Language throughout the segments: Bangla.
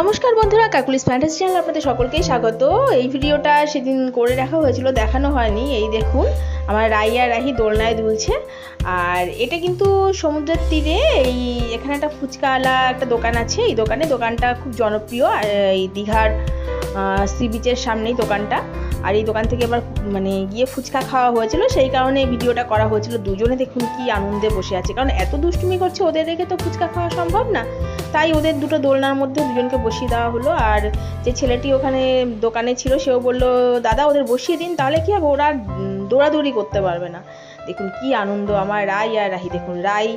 নমস্কার বন্ধুরা, কাকুলিস ফ্যান্টাসি চ্যানেলে আপনাদের সকলকেই স্বাগত। এই ভিডিওটা সেদিন করে রাখা হয়েছিল, দেখানো হয়নি। এই দেখুন, আমার রাই আর রাহি দোলনায় দুলছে। আর এটা কিন্তু সমুদ্রের তীরে, এখানে একটা ফুচকাওয়ালা একটা দোকান আছে। এই দোকানটা খুব জনপ্রিয়, আর এই দীঘার সি বিচের সামনেই দোকানটা। আর এই দোকান থেকে এবার গিয়ে ফুচকা খাওয়া হয়েছিল, সেই কারণে এই ভিডিওটা করা হয়েছিল। দুজনে দেখুন কি আনন্দে বসে আছে, কারণ এত দুষ্টুমি করছে, ওদের রেখে তো ফুচকা খাওয়া সম্ভব না। তাই ওদের দুটো দোলনার মধ্যে দুজনকে বসিয়ে দেওয়া হলো। আর যে ছেলেটি ওখানে দোকানে ছিল, সেও বললো, দাদা ওদের বসিয়ে দিন, তাহলে কি হবে, ওরা দৌড়াদৌড়ি করতে পারবে না। দেখুন কি আনন্দ আমার রাই আর রাহি। দেখুন রাই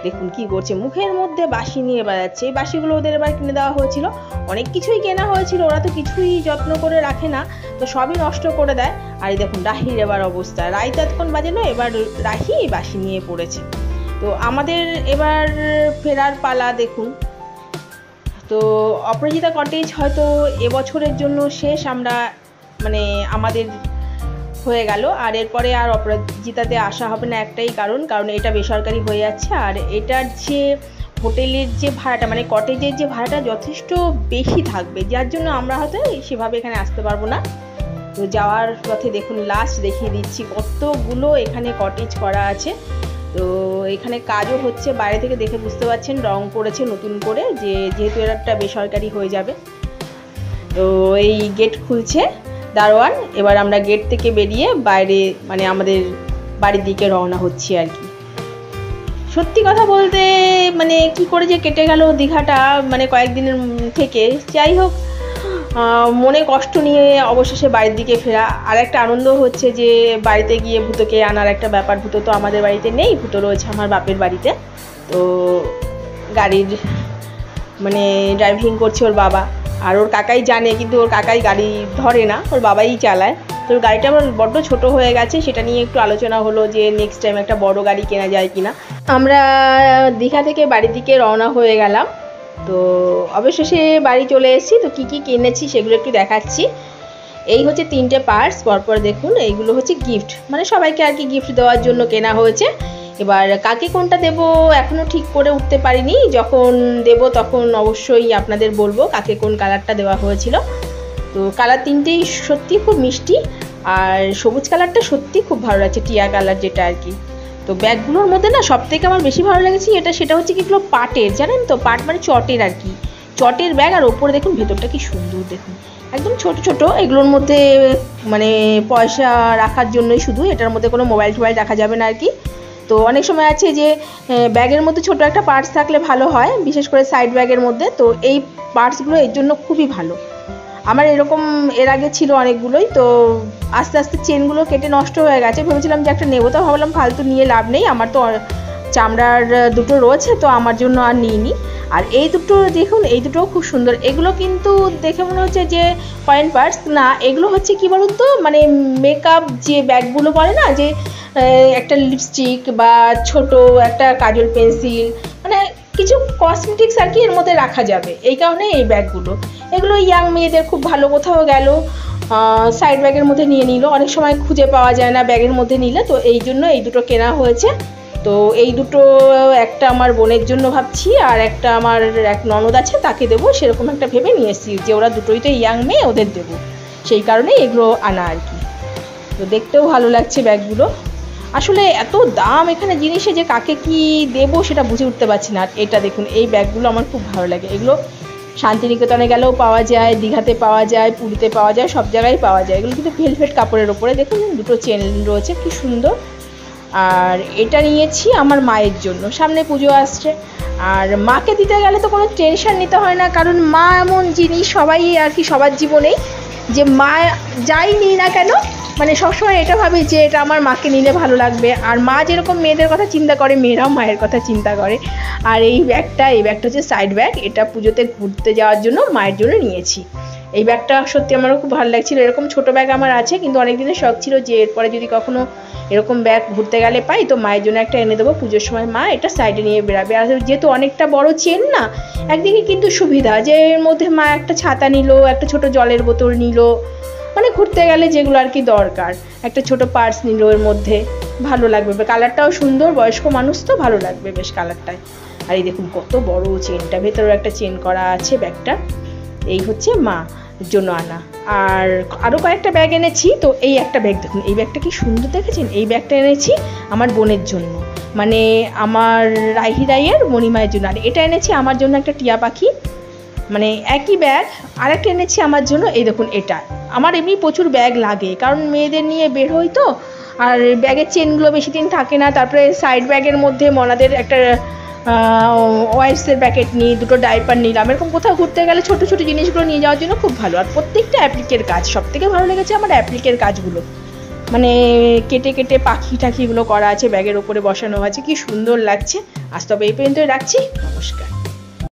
দেখুন কি করছে, মুখের মধ্যে বাঁশি নিয়ে বেড়াচ্ছে। এই বাঁশিগুলো ওদের এবার কিনে দেওয়া হয়েছিল, অনেক কিছুই কেনা হয়েছিল, ওরা তো কিছুই যত্ন করে রাখে না, তো সবই নষ্ট করে দেয়। আর এই দেখুন রাহির এবার অবস্থা, রাই তো এতক্ষণ বাজেলো, এবার রাহি বাঁশি নিয়ে পড়েছে। তো আমাদের এবার ফেরার পালা। দেখুন, তো অপরাজিতা কটেজ হয়তো এবছরের জন্য শেষ, আমরা আমাদের হয়ে গেল। আর এরপরে আর অপরাজিতাতে আসা হবে না, একটাই কারণ এটা বেসরকারি হয়ে যাচ্ছে। আর এটার যে হোটেলের যে ভাড়াটা, কটেজের যে ভাড়াটা যথেষ্ট বেশি থাকবে, যার জন্য আমরা হয়তো সেভাবে এখানে আসতে পারবো না। তো যাওয়ার পথে দেখুন, লাস্ট দেখিয়ে দিচ্ছি কতগুলো এখানে কটেজ করা আছে। তো এখানে কাজও হচ্ছে, বাইরে থেকে দেখে বুঝতে পারছেন, রং করেছে নতুন করে, যেহেতু এটা বেসরকারি হয়ে যাবে। তো এই গেট খুলছে দারোয়ান, এবার আমরা গেট থেকে বেরিয়ে বাইরে আমাদের বাড়ির দিকে রওনা হচ্ছি আর কি। সত্যি কথা বলতে কি করে যে কেটে গেল দীঘাটা, কয়েকদিনের থেকে। যাই হোক, মনে কষ্ট নিয়ে অবশেষে বাড়ির দিকে ফেরা। আর একটা আনন্দ হচ্ছে যে বাড়িতে গিয়ে ভূতকে আনার একটা ব্যাপার। ভূত তো আমাদের বাড়িতে নেই, ভূত রয়েছে আমার বাপের বাড়িতে। তো গাড়ির ড্রাইভিং করছে ওর বাবা, আর ওর কাকাই জানে, কিন্তু ওর কাকাই গাড়ি ধরে না, ওর বাবাই চালায়। তো গাড়িটা আমার বড্ড ছোট হয়ে গেছে, সেটা নিয়ে একটু আলোচনা হলো যে নেক্সট টাইম একটা বড় গাড়ি কেনা যায় কিনা। আমরা দীঘা থেকে বাড়ির দিকে রওনা হয়ে গেলাম। তো অবশেষে বাড়ি চলে এসেছি। তো কী কী কিনেছি সেগুলো একটু দেখাচ্ছি। এই হচ্ছে 3টে পার্স, পরপর দেখুন। এইগুলো হচ্ছে গিফট, সবাইকে আর কি গিফট দেওয়ার জন্য কেনা হয়েছে। এবার কাকে কোনটা দেব এখনও ঠিক করে উঠতে পারিনি, যখন দেব তখন অবশ্যই আপনাদের বলবো কাকে কোন কালারটা দেওয়া হয়েছিল। তো কালার 3টেই সত্যি খুব মিষ্টি, আর সবুজ কালারটা সত্যি খুব ভালো লাগছে, টিয়া কালার যেটা আর কি। তো ব্যাগগুলোর মধ্যে না সবথেকে আমার বেশি ভালো লেগেছে সেটা হচ্ছে কি, এগুলো পাটের, জানেন তো, পাট চটের আর কি, চটের ব্যাগ। আর ওপরে দেখুন ভেতরটা কি সুন্দর, দেখুন একদম ছোট ছোট। এগুলোর মধ্যে পয়সা রাখার জন্যই শুধু, এটার মধ্যে কোনো মোবাইল টোবাইল রাখা যাবে না আর কি। তো অনেক সময় আছে যে ব্যাগের মধ্যে ছোট একটা পার্স থাকলে ভালো হয়, বিশেষ করে সাইড ব্যাগের মধ্যে। তো এই পার্সগুলো এর জন্য খুবই ভালো। আমার এরকম এর আগে ছিল অনেকগুলোই, তো আস্তে আস্তে চেনগুলো কেটে নষ্ট হয়ে গেছে। ভেবেছিলাম যে একটা নেবো, তো ভাবলাম ফালতু নিয়ে লাভ নেই, আমার তো চামড়ার দুটো রয়েছে, তো আমার জন্য আর নিইনি। আর এই দুটো দেখুন, এই দুটোও খুব সুন্দর। এগুলো কিন্তু দেখে মনে হচ্ছে যে কয়েন পার্স না, এগুলো হচ্ছে কি বলুন তো, মেকআপ যে ব্যাগগুলো বলে না, যে একটা লিপস্টিক বা ছোট একটা কাজল পেন্সিল, কিছু কসমেটিক্স আর কি এর মধ্যে রাখা যাবে, এই কারণে এই ব্যাগগুলো। এগুলো ইয়াং মেয়েদের খুব ভালো, কোথাও গেল সাইড ব্যাগের মধ্যে নিয়ে নিল, অনেক সময় খুঁজে পাওয়া যায় না ব্যাগের মধ্যে নিলে, তো এই জন্য এই দুটো কেনা হয়েছে। তো এই দুটো একটা আমার বোনের জন্য ভাবছি, আর একটা আমার এক ননদ আছে তাকে দেবো, সেরকম একটা ভেবে নিয়ে এসেছি, যে ওরা দুটোই তো ইয়াং মেয়ে, ওদের দেবো, সেই কারণেই এগুলো আনা আর কি। তো দেখতেও ভালো লাগছে ব্যাগগুলো। আসলে এত দাম এখানে জিনিসে, যে কাকে কি দেবো সেটা বুঝে উঠতে পারছি না। আর এটা দেখুন, এই ব্যাগগুলো আমার খুব ভালো লাগে। এগুলো শান্তিনিকেতনে গেলেও পাওয়া যায়, দীঘাতে পাওয়া যায়, পুরীতে পাওয়া যায়, সব জায়গায় পাওয়া যায়। এগুলো কিন্তু ভেলভেট কাপড়ের ওপরে, দেখুন দুটো চেন রয়েছে, কি সুন্দর। আর এটা নিয়েছি আমার মায়ের জন্য, সামনে পুজো আসছে, আর মাকে দিতে গেলে তো কোনো টেনশন নিতে হয় না, কারণ মা এমন জিনিস সবাই আর কি, সবার জীবনেই, যে মা যাই নিই না কেন সবসময় এটা ভাবে যে এটা আমার মাকে নিলে ভালো লাগবে। আর মা যেরকম মেয়েদের কথা চিন্তা করে, মেয়েরাও মায়ের কথা চিন্তা করে। আর এই ব্যাগটা হচ্ছে সাইড ব্যাগ, এটা পুজোতে ঘুরতে যাওয়ার জন্য মায়ের জন্য নিয়েছি। এই ব্যাগটা সত্যি আমারও খুব ভালো লাগছিলো। এরকম ছোট ব্যাগ আমার আছে, কিন্তু অনেক দিনের শখ ছিল যে এরপরে যদি কখনো এরকম ব্যাগ ঘুরতে গেলে পাই, তো মায়ের জন্য একটা এনে দেবো। পুজোর সময় মা এটা সাইডে নিয়ে বেরাবে। আর যেহেতু অনেকটা বড় চেন না, একদিকে কিন্তু সুবিধা, যে এর মধ্যে মা একটা ছাতা নিল, একটা ছোট জলের বোতল নিল, ঘুরতে গেলে যেগুলো আর কি দরকার, একটা ছোট পার্স নিল, এর মধ্যে ভালো লাগবে। কালারটাও সুন্দর, বয়স্ক মানুষ তো ভালো লাগবে বেশ কালারটায়। আর এই দেখুন কত বড় চেনটা, ভেতরে একটা চেন করা আছে ব্যাগটা। এই হচ্ছে মা জন্য আনা। আর আরও কয়েকটা ব্যাগ এনেছি। তো এই একটা ব্যাগ দেখুন, এই ব্যাগটা কি সুন্দর দেখেছেন? এই ব্যাগটা এনেছি আমার বোনের জন্য, মানে আমার রাহি রাইয়ের মণিমায়ের জন্য। আর এটা এনেছি আমার জন্য একটা টিয়া পাখি, মানে একই ব্যাগ। আর একটা এনেছি আমার জন্য, এই দেখুন এটা। আমার এমনি প্রচুর ব্যাগ লাগে, কারণ মেয়েদের নিয়ে বের হই তো, আর ব্যাগের চেনগুলো বেশি দিন থাকে না। তারপরে সাইড ব্যাগের মধ্যে মনাদের একটা ওয়াইপসের প্যাকেট নিই, দুটো ডাইপার নিলাম। এরকম কোথাও ঘুরতে গেলে ছোটো ছোটো জিনিসগুলো নিয়ে যাওয়ার জন্য খুব ভালো। আর প্রত্যেকটা অ্যাপ্লিকের কাজ, সবথেকে ভালো লেগেছে আমার অ্যাপ্লিকের কাজগুলো, মানে কেটে কেটে পাখি টাখিগুলো করা আছে, ব্যাগের ওপরে বসানো আছে, কি সুন্দর লাগছে। আজ তবে এই পর্যন্তই রাখছি, নমস্কার।